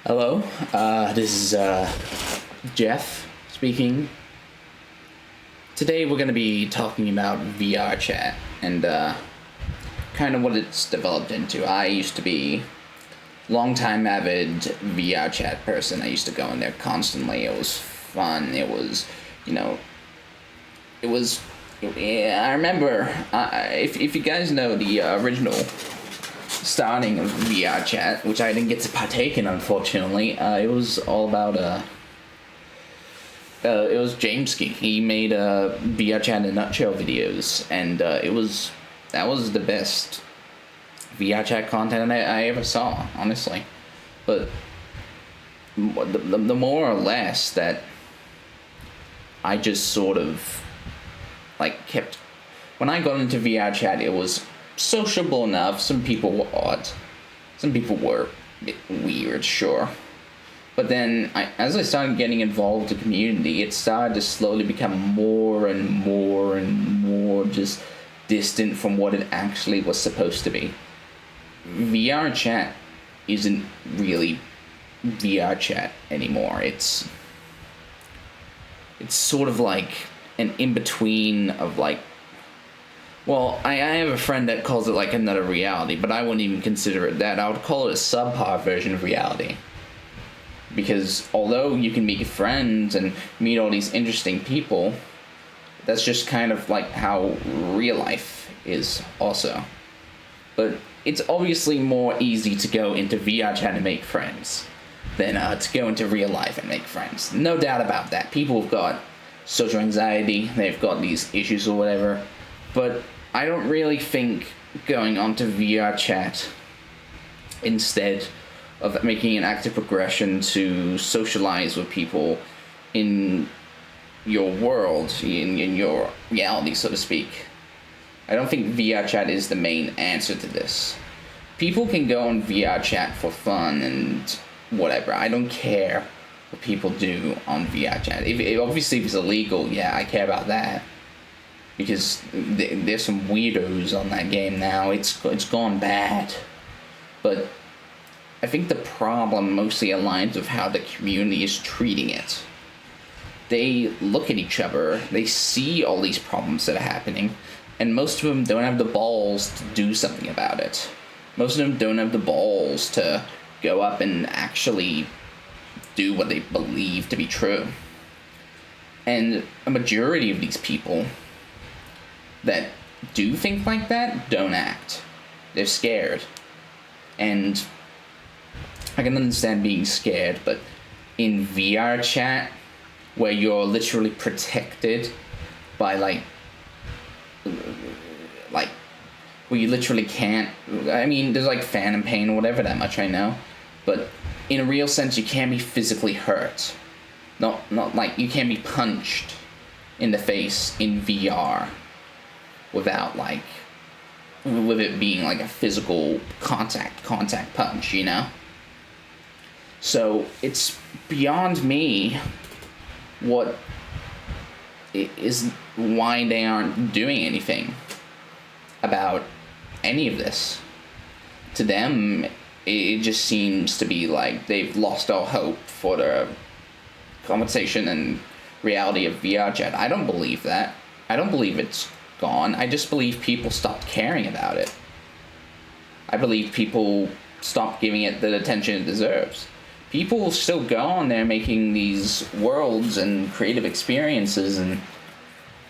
Hello, this is Jeff speaking. Today we're going to be talking about VR chat and kind of what it's developed into. I used to be longtime avid VR chat person. I used to go in there constantly. It was fun. It was, you know, it was. Yeah, I remember. If you guys know the original starting of VR chat, which I didn't get to partake in, unfortunately, it was all about it was Jameski. He made VR chat in a nutshell videos, and that was the best VR chat content I ever saw, honestly. But the more or less that I just sort of like kept when I got into VR chat, it was sociable enough. Some people were odd. Some people were a bit weird, sure. But then, as I started getting involved in the community, it started to slowly become more and more and more just distant from what it actually was supposed to be. VR chat isn't really VR chat anymore. It's sort of like an in-between of like, well, I have a friend that calls it like another reality, but I wouldn't even consider it that. I would call it a subpar version of reality. Because although you can make friends and meet all these interesting people, that's just kind of like how real life is also. But it's obviously more easy to go into VR chat and make friends than to go into real life and make friends. No doubt about that. People have got social anxiety, they've got these issues or whatever. But I don't really think going onto VR chat instead of making an active progression to socialize with people in your world, in your reality, so to speak. I don't think VR chat is the main answer to this. People can go on VR chat for fun and whatever. I don't care what people do on VR chat. Obviously, if it's illegal, yeah, I care about that. Because there's some weirdos on that game now. It's gone bad. But I think the problem mostly aligns with how the community is treating it. They look at each other, they see all these problems that are happening, and most of them don't have the balls to do something about it. Most of them don't have the balls to go up and actually do what they believe to be true. And a majority of these people that do think like that don't act. They're scared. And I can understand being scared, but in VR chat, where you're literally protected by like where you literally can't, I mean, there's like phantom pain or whatever, that much I know, but in a real sense, you can't be physically hurt. Not like you can't be punched in the face in VR without like, with it being like a physical contact punch, you know? So it's beyond me what is why they aren't doing anything about any of this. To them, it just seems to be like they've lost all hope for the compensation and reality of VR chat. I don't believe that. I don't believe it's gone. I just believe people stopped caring about it. I believe people stopped giving it the attention it deserves. People will still go on there making these worlds and creative experiences, and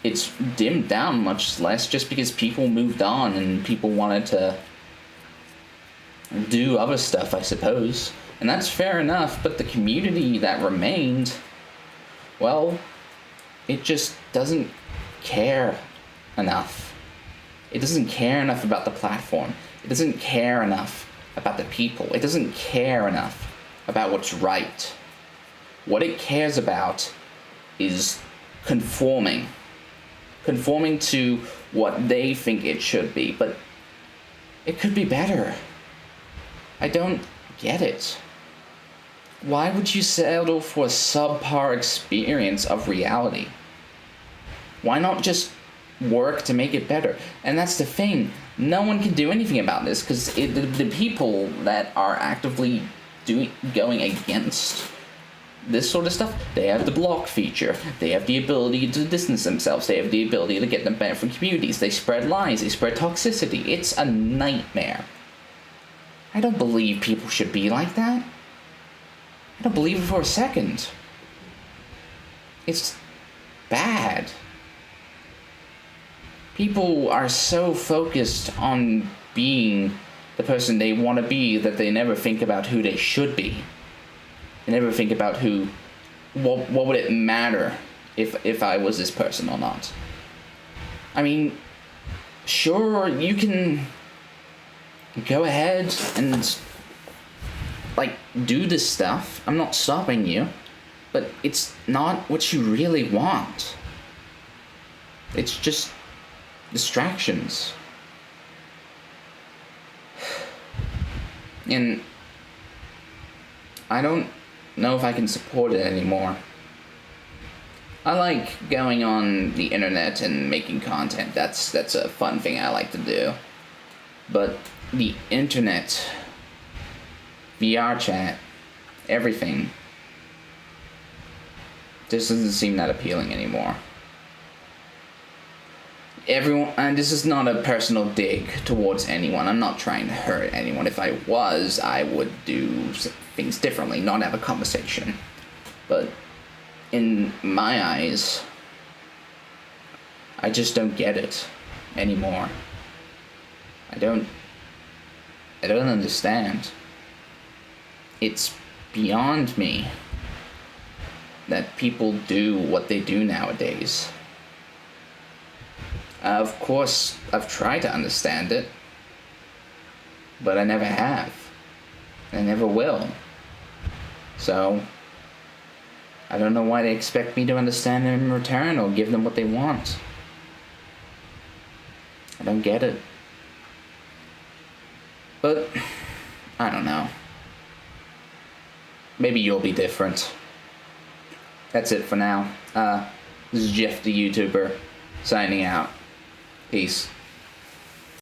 it's dimmed down much less just because people moved on and people wanted to do other stuff, I suppose. And that's fair enough, but the community that remained, well, it just doesn't care enough. It doesn't care enough about the platform. It doesn't care enough about the people. It doesn't care enough about what's right. What it cares about is conforming to what they think it should be, but it could be better. I don't get it. Why would you settle for a subpar experience of reality? Why not just work to make it better? And that's the thing. No one can do anything about this because the people that are actively going against this sort of stuff. They have the block feature. They have the ability to distance themselves. They have the ability to get them banned from communities. They spread lies. They spread toxicity. It's a nightmare. I don't believe people should be like that. I don't believe it for a second. It's bad. People are so focused on being the person they want to be that they never think about who they should be. They never think about what would it matter if I was this person or not. I mean, sure, you can go ahead and, like, do this stuff. I'm not stopping you. But it's not what you really want. It's just distractions. And I don't know if I can support it anymore. I like going on the internet and making content. That's a fun thing I like to do. But the internet, Vrchat, everything, this doesn't seem that appealing anymore. Everyone, and this is not a personal dig towards anyone. I'm not trying to hurt anyone. If I was, I would do things differently, not have a conversation. But in my eyes, I just don't get it anymore. I don't understand. It's beyond me that people do what they do nowadays. Of course, I've tried to understand it, but I never have. I never will. So, I don't know why they expect me to understand them in return or give them what they want. I don't get it. But, I don't know. Maybe you'll be different. That's it for now. This is Jeff the YouTuber, signing out. Peace.